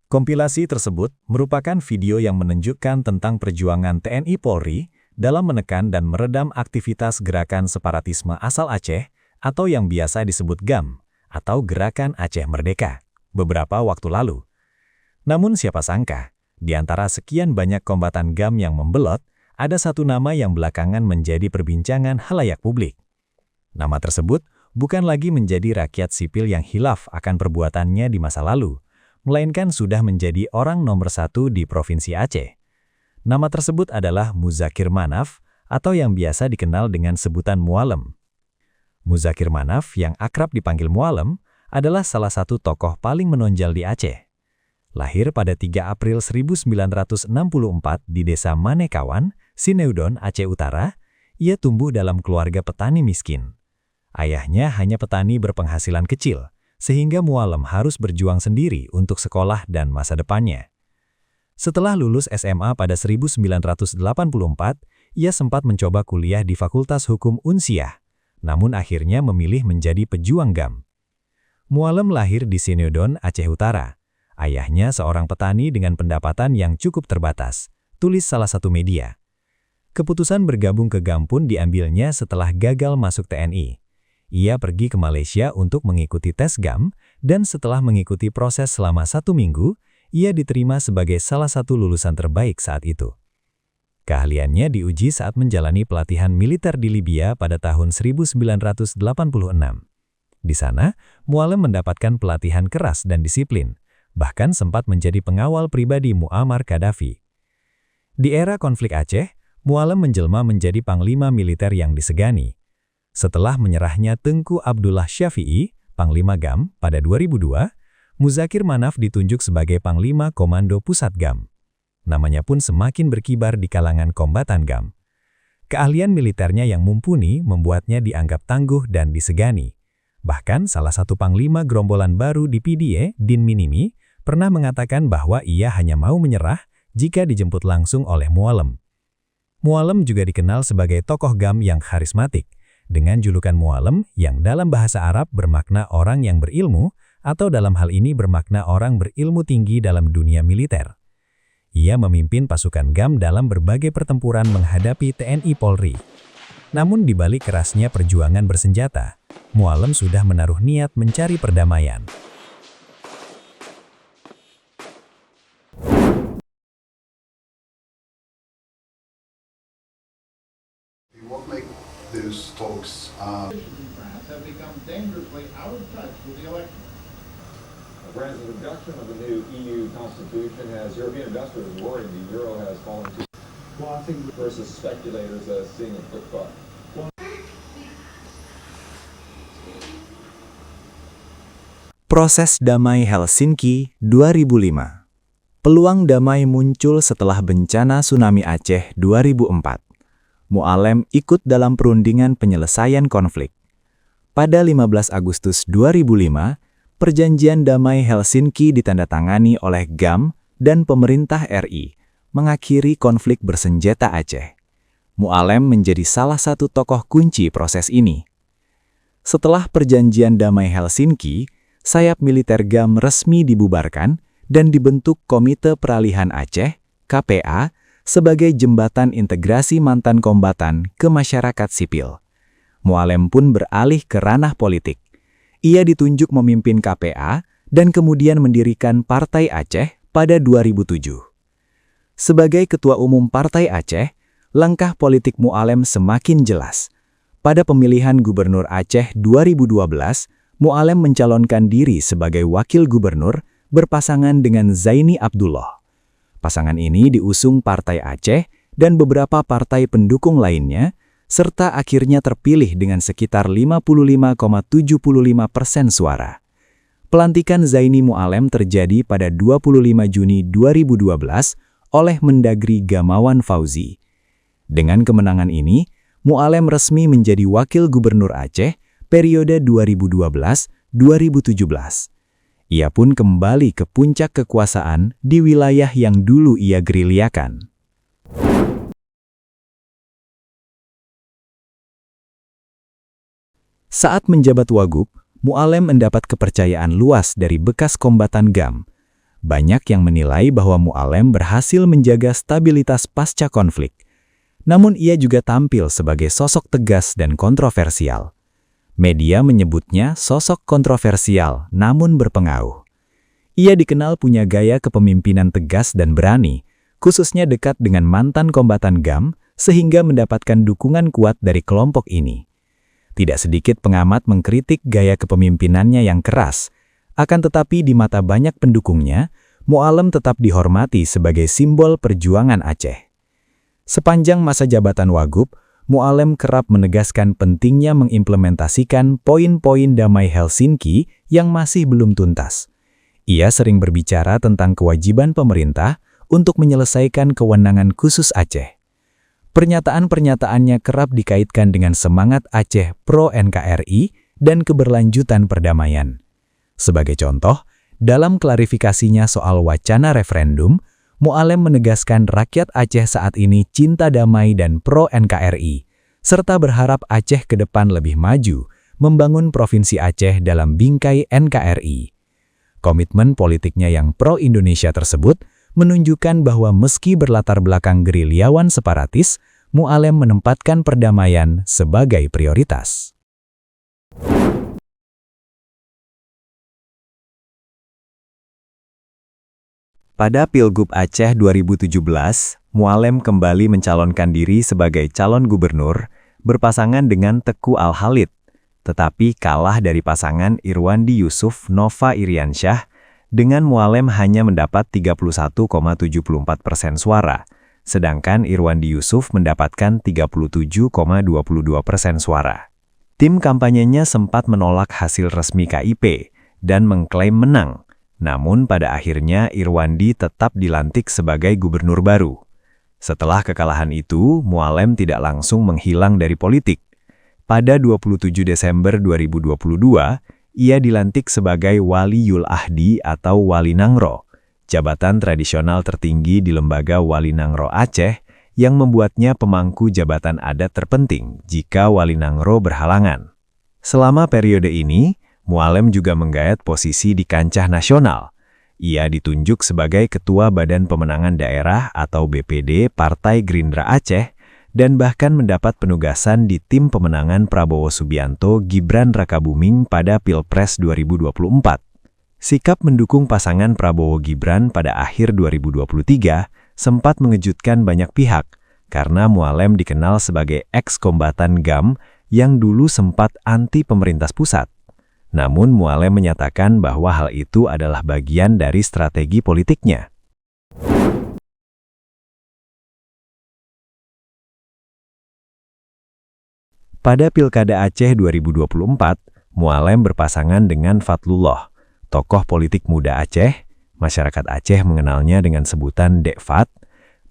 Kompilasi tersebut merupakan video yang menunjukkan tentang perjuangan TNI Polri dalam menekan dan meredam aktivitas gerakan separatisme asal Aceh atau yang biasa disebut GAM atau Gerakan Aceh Merdeka beberapa waktu lalu. Namun siapa sangka, di antara sekian banyak kombatan GAM yang membelot, ada satu nama yang belakangan menjadi perbincangan khalayak publik. Nama tersebut bukan lagi menjadi rakyat sipil yang hilaf akan perbuatannya di masa lalu, melainkan sudah menjadi orang nomor satu di Provinsi Aceh. Nama tersebut adalah Muzakir Manaf atau yang biasa dikenal dengan sebutan Mualem. Muzakir Manaf yang akrab dipanggil Mualem adalah salah satu tokoh paling menonjol di Aceh. Lahir pada 3 April 1964 di desa Manekawan, Sineudon, Aceh Utara, ia tumbuh dalam keluarga petani miskin. Ayahnya hanya petani berpenghasilan kecil, sehingga Mualem harus berjuang sendiri untuk sekolah dan masa depannya. Setelah lulus SMA pada 1984, ia sempat mencoba kuliah di Fakultas Hukum Unsiah, namun akhirnya memilih menjadi pejuang GAM. Mualem lahir di Sineudon, Aceh Utara. Ayahnya seorang petani dengan pendapatan yang cukup terbatas, tulis salah satu media. Keputusan bergabung ke GAM pun diambilnya setelah gagal masuk TNI. Ia pergi ke Malaysia untuk mengikuti tes GAM, dan setelah mengikuti proses selama 1 minggu, ia diterima sebagai salah satu lulusan terbaik saat itu. Keahliannya diuji saat menjalani pelatihan militer di Libya pada tahun 1986. Di sana, Mualem mendapatkan pelatihan keras dan disiplin, bahkan sempat menjadi pengawal pribadi Muammar Gaddafi. Di era konflik Aceh, Mualem menjelma menjadi panglima militer yang disegani. Setelah menyerahnya Tengku Abdullah Syafi'i, Panglima GAM, pada 2002, Muzakir Manaf ditunjuk sebagai Panglima Komando Pusat GAM. Namanya pun semakin berkibar di kalangan kombatan GAM. Keahlian militernya yang mumpuni membuatnya dianggap tangguh dan disegani. Bahkan salah satu Panglima gerombolan baru di PDA, Din Minimi, pernah mengatakan bahwa ia hanya mau menyerah jika dijemput langsung oleh Mualem. Mualem juga dikenal sebagai tokoh GAM yang karismatik, dengan julukan Mualem yang dalam bahasa Arab bermakna orang yang berilmu atau dalam hal ini bermakna orang berilmu tinggi dalam dunia militer. Ia memimpin pasukan GAM dalam berbagai pertempuran menghadapi TNI Polri. Namun di balik kerasnya perjuangan bersenjata, Mualem sudah menaruh niat mencari perdamaian. These folks have become dangerously out of touch with the election. France's rejection of the new EU constitution has European investors worried the euro has fallen to versus speculators seeing a quick buck. Proses Damai Helsinki 2005. Peluang damai muncul setelah bencana tsunami Aceh 2004. Mualem ikut dalam perundingan penyelesaian konflik. Pada 15 Agustus 2005, Perjanjian Damai Helsinki ditandatangani oleh GAM dan pemerintah RI, mengakhiri konflik bersenjata Aceh. Mualem menjadi salah satu tokoh kunci proses ini. Setelah Perjanjian Damai Helsinki, sayap militer GAM resmi dibubarkan dan dibentuk Komite Peralihan Aceh, KPA, sebagai jembatan integrasi mantan kombatan ke masyarakat sipil. Mualem pun beralih ke ranah politik. Ia ditunjuk memimpin KPA dan kemudian mendirikan Partai Aceh pada 2007. Sebagai Ketua Umum Partai Aceh, langkah politik Mualem semakin jelas. Pada pemilihan Gubernur Aceh 2012, Mualem mencalonkan diri sebagai Wakil Gubernur berpasangan dengan Zaini Abdullah. Pasangan ini diusung Partai Aceh dan beberapa partai pendukung lainnya, serta akhirnya terpilih dengan sekitar 55,75% suara. Pelantikan Zaini Mualem terjadi pada 25 Juni 2012 oleh Mendagri Gamawan Fauzi. Dengan kemenangan ini, Mualem resmi menjadi Wakil Gubernur Aceh periode 2012-2017. Ia pun kembali ke puncak kekuasaan di wilayah yang dulu ia gerilyakan. Saat menjabat Wagub, Mualem mendapat kepercayaan luas dari bekas kombatan GAM. banyak yang menilai bahwa Mu'alem berhasil menjaga stabilitas pasca konflik. Namun ia juga tampil sebagai sosok tegas dan kontroversial. Media menyebutnya sosok kontroversial namun berpengaruh. Ia dikenal punya gaya kepemimpinan tegas dan berani, khususnya dekat dengan mantan kombatan GAM, sehingga mendapatkan dukungan kuat dari kelompok ini. Tidak sedikit pengamat mengkritik gaya kepemimpinannya yang keras, akan tetapi di mata banyak pendukungnya, Mu'alem tetap dihormati sebagai simbol perjuangan Aceh. Sepanjang masa jabatan Wagub, Mu'alem kerap menegaskan pentingnya mengimplementasikan poin-poin damai Helsinki yang masih belum tuntas. Ia sering berbicara tentang kewajiban pemerintah untuk menyelesaikan kewenangan khusus Aceh. Pernyataan-pernyataannya kerap dikaitkan dengan semangat Aceh pro-NKRI dan keberlanjutan perdamaian. Sebagai contoh, dalam klarifikasinya soal wacana referendum, Mu'alem menegaskan rakyat Aceh saat ini cinta damai dan pro-NKRI, serta berharap Aceh ke depan lebih maju, membangun Provinsi Aceh dalam bingkai NKRI. Komitmen politiknya yang pro-Indonesia tersebut menunjukkan bahwa meski berlatar belakang gerilyawan separatis, Mu'alem menempatkan perdamaian sebagai prioritas. Pada Pilgub Aceh 2017, Mu'alem kembali mencalonkan diri sebagai calon gubernur, berpasangan dengan Teku Al-Khalid, tetapi kalah dari pasangan Irwandi Yusuf Nova Iriansyah, dengan Mu'alem hanya mendapat 31,74% suara, sedangkan Irwandi Yusuf mendapatkan 37,22% suara. Tim kampanyenya sempat menolak hasil resmi KIP dan mengklaim menang. Namun pada akhirnya Irwandi tetap dilantik sebagai gubernur baru. Setelah kekalahan itu, Mu'alem tidak langsung menghilang dari politik. Pada 27 Desember 2022, ia dilantik sebagai Waliyul Ahdi atau Wali Nangro, jabatan tradisional tertinggi di lembaga Wali Nangro Aceh yang membuatnya pemangku jabatan adat terpenting jika Wali Nangro berhalangan. Selama periode ini, Mu'alem juga menggayat posisi di kancah nasional. Ia ditunjuk sebagai Ketua Badan Pemenangan Daerah atau BPD Partai Gerindra Aceh dan bahkan mendapat penugasan di tim pemenangan Prabowo Subianto Gibran Rakabuming pada Pilpres 2024. Sikap mendukung pasangan Prabowo Gibran pada akhir 2023 sempat mengejutkan banyak pihak karena Mu'alem dikenal sebagai eks-kombatan GAM yang dulu sempat anti pemerintah pusat. Namun Mu'alem menyatakan bahwa hal itu adalah bagian dari strategi politiknya. Pada Pilkada Aceh 2024, Mu'alem berpasangan dengan Fatlullah, tokoh politik muda Aceh. Masyarakat Aceh mengenalnya dengan sebutan Dek Fat.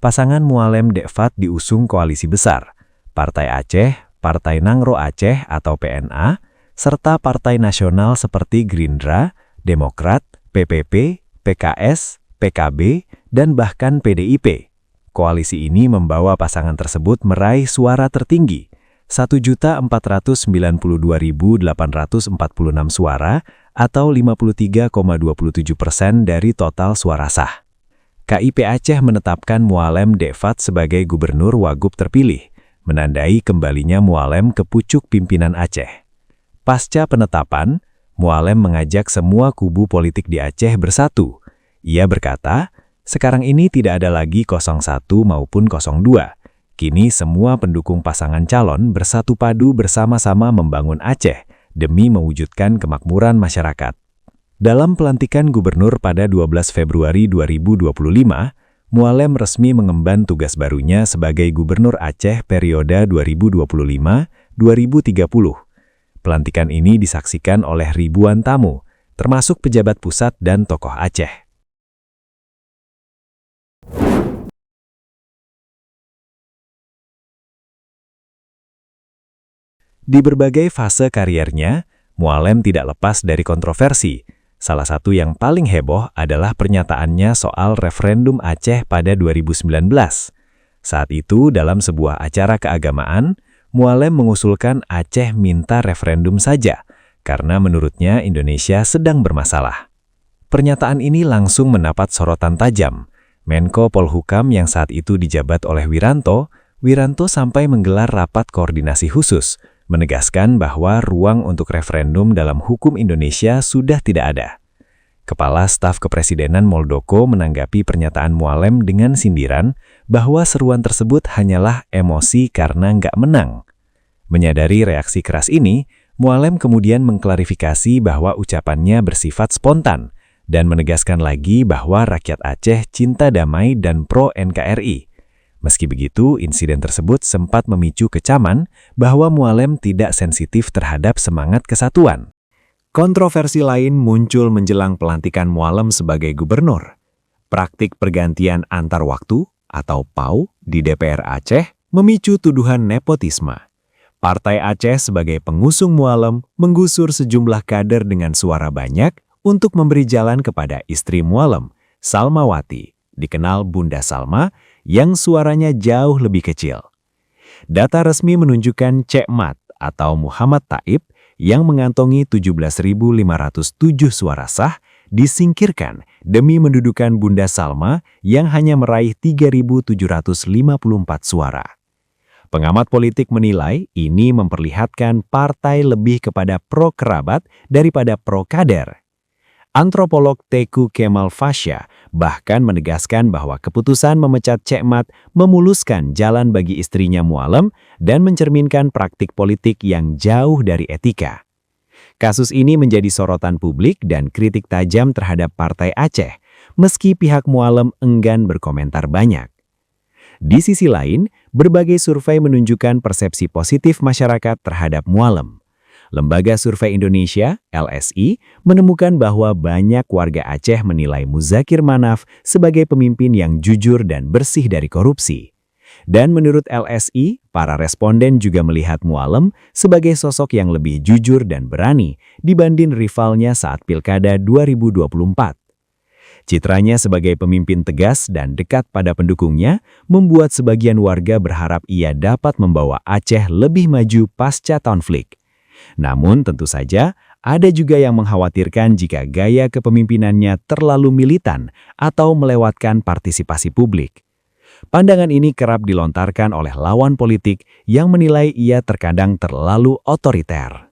Pasangan Mu'alem Dek Fat diusung koalisi besar, Partai Aceh, Partai Nangro Aceh atau PNA, serta partai nasional seperti Gerindra, Demokrat, PPP, PKS, PKB, dan bahkan PDIP. Koalisi ini membawa pasangan tersebut meraih suara tertinggi, 1.492.846 suara atau 53,27% dari total suara sah. KIP Aceh menetapkan Mu'alem Dek Fat sebagai gubernur Wagub terpilih, menandai kembalinya Mu'alem ke pucuk pimpinan Aceh. Pasca penetapan, Mu'alem mengajak semua kubu politik di Aceh bersatu. Ia berkata, sekarang ini tidak ada lagi 01 maupun 02. Kini semua pendukung pasangan calon bersatu padu bersama-sama membangun Aceh demi mewujudkan kemakmuran masyarakat. Dalam pelantikan gubernur pada 12 Februari 2025, Mu'alem resmi mengemban tugas barunya sebagai gubernur Aceh periode 2025-2030. Pelantikan ini disaksikan oleh ribuan tamu, termasuk pejabat pusat dan tokoh Aceh. Di berbagai fase kariernya, Mu'alem tidak lepas dari kontroversi. Salah satu yang paling heboh adalah pernyataannya soal referendum Aceh pada 2019. Saat itu, dalam sebuah acara keagamaan, Mu'alem mengusulkan Aceh minta referendum saja, karena menurutnya Indonesia sedang bermasalah. Pernyataan ini langsung mendapat sorotan tajam. Menko Polhukam yang saat itu dijabat oleh Wiranto sampai menggelar rapat koordinasi khusus, menegaskan bahwa ruang untuk referendum dalam hukum Indonesia sudah tidak ada. Kepala Staf Kepresidenan Muldoko menanggapi pernyataan Mualem dengan sindiran bahwa seruan tersebut hanyalah emosi karena nggak menang. Menyadari reaksi keras ini, Mualem kemudian mengklarifikasi bahwa ucapannya bersifat spontan dan menegaskan lagi bahwa rakyat Aceh cinta damai dan pro-NKRI. Meski begitu, insiden tersebut sempat memicu kecaman bahwa Mualem tidak sensitif terhadap semangat kesatuan. Kontroversi lain muncul menjelang pelantikan Mualem sebagai gubernur. Praktik pergantian antar waktu atau PAU di DPR Aceh memicu tuduhan nepotisme. Partai Aceh sebagai pengusung Mualem menggusur sejumlah kader dengan suara banyak untuk memberi jalan kepada istri Mualem, Salmawati, dikenal Bunda Salma, yang suaranya jauh lebih kecil. Data resmi menunjukkan Cek Mat atau Muhammad Taib yang mengantongi 17.507 suara sah disingkirkan demi mendudukan Bunda Salma yang hanya meraih 3.754 suara. Pengamat politik menilai ini memperlihatkan partai lebih kepada pro-kerabat daripada pro-kader. Antropolog Teku Kemal Fasya bahkan menegaskan bahwa keputusan memecat Cek Mat memuluskan jalan bagi istrinya Mualem dan mencerminkan praktik politik yang jauh dari etika. Kasus ini menjadi sorotan publik dan kritik tajam terhadap Partai Aceh, meski pihak Mualem enggan berkomentar banyak. Di sisi lain, berbagai survei menunjukkan persepsi positif masyarakat terhadap Mualem. Lembaga Survei Indonesia, LSI, menemukan bahwa banyak warga Aceh menilai Muzakir Manaf sebagai pemimpin yang jujur dan bersih dari korupsi. Dan menurut LSI, para responden juga melihat Mualem sebagai sosok yang lebih jujur dan berani dibanding rivalnya saat Pilkada 2024. Citranya sebagai pemimpin tegas dan dekat pada pendukungnya membuat sebagian warga berharap ia dapat membawa Aceh lebih maju pasca konflik. Namun tentu saja, ada juga yang mengkhawatirkan jika gaya kepemimpinannya terlalu militan atau melewatkan partisipasi publik. Pandangan ini kerap dilontarkan oleh lawan politik yang menilai ia terkadang terlalu otoriter.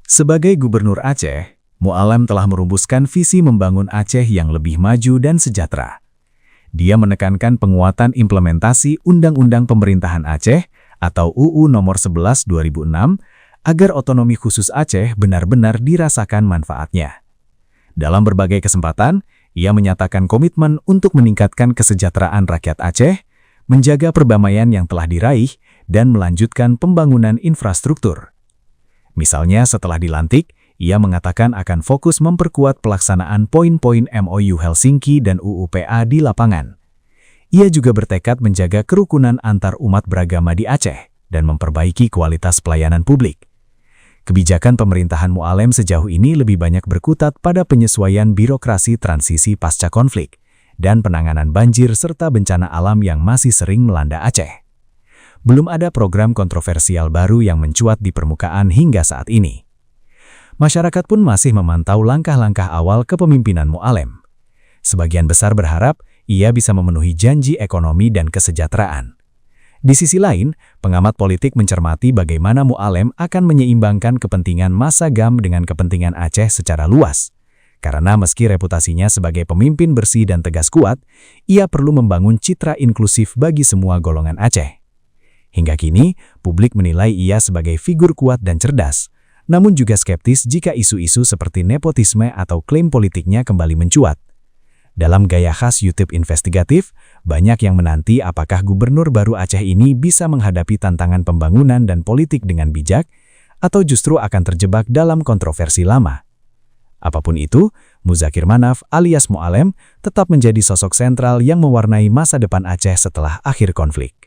Sebagai Gubernur Aceh, Mualem telah merumuskan visi membangun Aceh yang lebih maju dan sejahtera. Dia menekankan penguatan implementasi Undang-Undang Pemerintahan Aceh atau UU Nomor 11 2006 agar otonomi khusus Aceh benar-benar dirasakan manfaatnya. Dalam berbagai kesempatan, ia menyatakan komitmen untuk meningkatkan kesejahteraan rakyat Aceh, menjaga perdamaian yang telah diraih, dan melanjutkan pembangunan infrastruktur. Misalnya setelah dilantik, ia mengatakan akan fokus memperkuat pelaksanaan poin-poin MOU Helsinki dan UUPA di lapangan. Ia juga bertekad menjaga kerukunan antar umat beragama di Aceh dan memperbaiki kualitas pelayanan publik. Kebijakan pemerintahan Mualem sejauh ini lebih banyak berkutat pada penyesuaian birokrasi transisi pasca konflik dan penanganan banjir serta bencana alam yang masih sering melanda Aceh. Belum ada program kontroversial baru yang mencuat di permukaan hingga saat ini. Masyarakat pun masih memantau langkah-langkah awal kepemimpinan Mualem. Sebagian besar berharap ia bisa memenuhi janji ekonomi dan kesejahteraan. Di sisi lain, pengamat politik mencermati bagaimana Mualem akan menyeimbangkan kepentingan masa GAM dengan kepentingan Aceh secara luas. Karena meski reputasinya sebagai pemimpin bersih dan tegas kuat, ia perlu membangun citra inklusif bagi semua golongan Aceh. Hingga kini, publik menilai ia sebagai figur kuat dan cerdas, namun juga skeptis jika isu-isu seperti nepotisme atau klaim politiknya kembali mencuat. Dalam gaya khas YouTube investigatif, banyak yang menanti apakah gubernur baru Aceh ini bisa menghadapi tantangan pembangunan dan politik dengan bijak, atau justru akan terjebak dalam kontroversi lama. Apapun itu, Muzakir Manaf alias Mualem tetap menjadi sosok sentral yang mewarnai masa depan Aceh setelah akhir konflik.